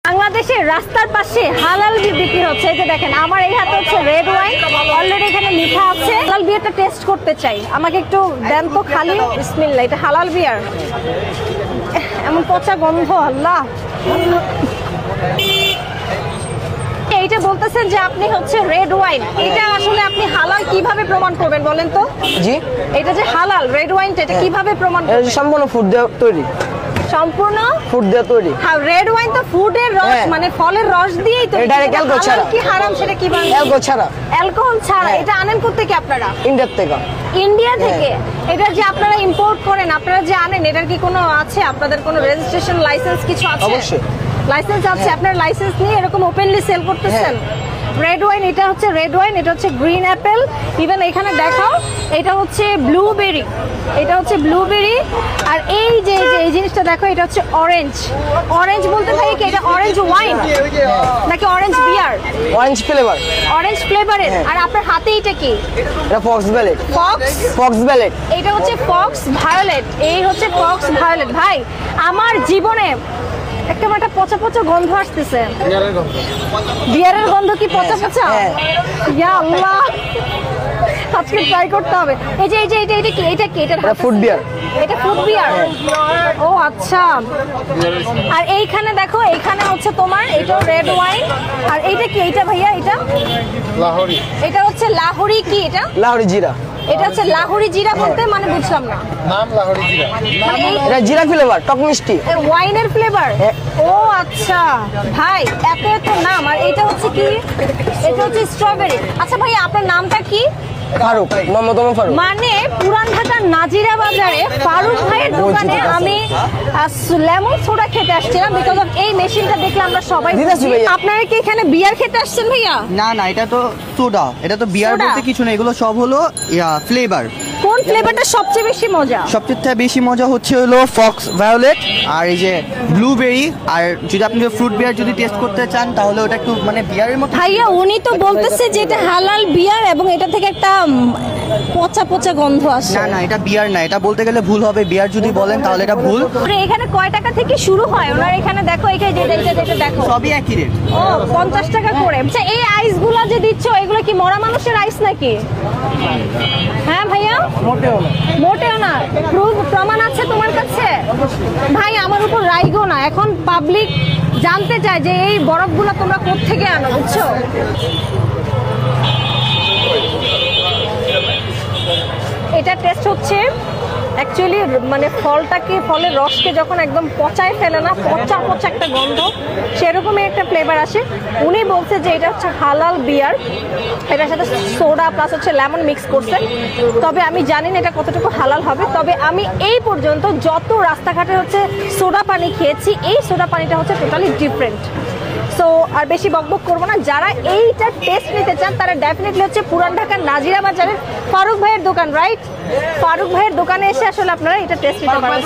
বাংলাদেশের রাস্তার পাশে হালাল বিয়ার বিক্রি হচ্ছে। এই যে দেখেন আমার এই হাতে হচ্ছে রেড ওয়াইন, অলরেডি এখানে লেখা আছে। হালাল বিয়ারটা টেস্ট করতে চাই, আমাকে একটু দেন তো খালি। বিসমিল্লাহ, এটা হালাল বিয়ার। এমন পচা গন্ধ, আল্লাহ। এইটা বলতেছেন যে আপনি হচ্ছে রেড ওয়াইন, এটা আসলে আপনি হালাল কিভাবে প্রমাণ করবেন বলেন তো? জি, এটা যে হালাল রেড ওয়াইনটা, এটা কিভাবে প্রমাণ করবেন? সম্পূর্ণ ফুড দিয়ে তৈরি। সম্পূর্ণ ফুড দিয়ে তৈরি। হ্যাঁ, রেড ওয়াইন তো ফুডের রস, মানে ফলের রস দিয়েই তৈরি। এটা অ্যালকোহল ছাড়া। কি হারাম সেটা কি বলেন? অ্যালকোহল ছাড়া। অ্যালকোহল ছাড়া। এটা আনেন কোথা থেকে আপনারা? ইন্ডিয়া থেকে। ইন্ডিয়া থেকে? এটা যে আপনারা ইম্পোর্ট করেন, আপনারা যে আনেন, এটার কি কোনো আছে আপনাদের কোনো রেজিস্ট্রেশন লাইসেন্স কিছু আছে? অবশ্যই লাইসেন্স আছে। আপনার লাইসেন্স নিয়ে এরকম ওপেনলি সেল করতেছেন? রেড ওয়াইন, এটা হচ্ছে রেড ওয়াইন, এটা হচ্ছে গ্রিন অ্যাপেল, ইভেন এখানে দেখাও এটা হচ্ছে ব্লুবেরি, এটা হচ্ছে ব্লুবেরি। আর এই যে এই জিনিসটা দেখো, এটা হচ্ছে অরেঞ্জ। অরেঞ্জ বলতে ভাই কি এটা অরেঞ্জ ওয়াইন নাকি orange beer? Orange flavour. Orange ফ্লেভারের। আর আপনার হাতে এটা কি? এটা ফক্স ভ্যালেট। Fox valet. এটা হচ্ছে ফক্স ভায়োলেট। এই হচ্ছে ফক্স ভায়োলেট। ভাই আমার জীবনে একটা পচা পচা গন্ধ আসতেছে। বিয়ারের গন্ধ কি পচা পচা? ইয়া আল্লাহ, আজকে ট্রাই করতে হবে। এই যে এটা কি? এটা কি? এটা ফুড বিয়ার। এটা ফুড বিয়ার। ও আচ্ছা। আর এইখানে দেখো, এইখানে হচ্ছে তোমার এটা রেড ওয়াইন। আর এইটা কি? এটা ভাইয়া এটা লাহোরি। এটা হচ্ছে লাহোরি। কি এটা? লাহোরি জিরা। এটা হচ্ছে লাহোরি জিরা বলতে মানে বুঝলাম না। নাম লাহোরি জিরা। মানে এটা জিরা ফ্লেভার, টক মিষ্টি। ওয়াইনের ফ্লেভার। ও আচ্ছা ভাই, এত এত নাম। আর এটা হচ্ছে কি? এটা হচ্ছে স্ট্রবেরি। আচ্ছা ভাই, আপনার নামটা কি? ফারুক, মোহাম্মদ ওমর ফারুক। মানে পুরান ঢাকার নাজিরা বাজারে ফারুক ভাইয়ের দোকানে আমি লেমন সোডা খেতে আসছিলাম, বিকজ অফ এই মেশিনটা দেখলে আমরা সবাই। আপনারা কি এখানে বিয়ার খেতে আসছেন ভাইয়া? না না, এটা তো সোডা, এটা তো বিয়ার বলতে কিছু না, এগুলো সব হলো ফ্লেভার। কোন ফ্লেভারটা সবচেয়ে বেশি মজা? সবচেয়ে বেশি মজা হচ্ছে হলো ফক্স ভায়োলেট আর এই যে ব্লুবেরি। আর যদি আপনি ফ্রুট বিয়ার যদি টেস্ট করতে চান তাহলে ওটা একটু মানে বিয়ারের মতো। ভাইয়া উনি তো বলতেছে যে এটা হালাল বিয়ার এবং এটা থেকে একটা পচা পচা গন্ধ আসে। না না, এটা বিয়ার না, এটা বলতে গেলে ভুল হবে। বিয়ার যদি বলেন তাহলে এটা ভুল। এখানে কয় টাকা থেকে শুরু হয় ওনার? এখানে দেখো, এখানে যেটা দেখো সবই একই রেট। ও 50 টাকা করে। আচ্ছা, এই আইসগুলো যে দিচ্ছ এগুলো কি মরা মানুষের আইস নাকি? হ্যাঁ ভাইয়া, মোটেও না। প্রমাণ আছে তোমার কাছে? ভাই আমার উপর রাইগো না, এখন পাবলিক জানতে চায় যে এই বরফগুলো তোমরা কোত্থেকে আনো, বুঝছো? এটা টেস্ট হচ্ছে অ্যাকচুয়ালি মানে ফলটাকে, ফলের রসকে যখন একদম পচায় ফেলে না, পচা পচা একটা গন্ধ, সেরকমই একটা ফ্লেভার আসে। উনি বলছে যে এটা হচ্ছে হালাল বিয়ার, এটার সাথে সোডা প্লাস হচ্ছে লেমন মিক্স করছে। তবে আমি জানি না এটা কতটুকু হালাল হবে। তবে আমি এই পর্যন্ত যত রাস্তাঘাটে হচ্ছে সোডা পানি খেয়েছি, এই সোডা পানিটা হচ্ছে টোটালি ডিফারেন্ট। সো আর বেশি বকবক করবো না। যারা এইটা টেস্ট নিতে চান তারা ডেফিনেটলি হচ্ছে পুরান ঢাকার নাজিরা বাজারের ফারুক ভাইয়ের দোকান, রাইট? ফারুক ভাইয়ের দোকানে এসে আসলে আপনারা এটা টেস্ট নিতে পারবেন।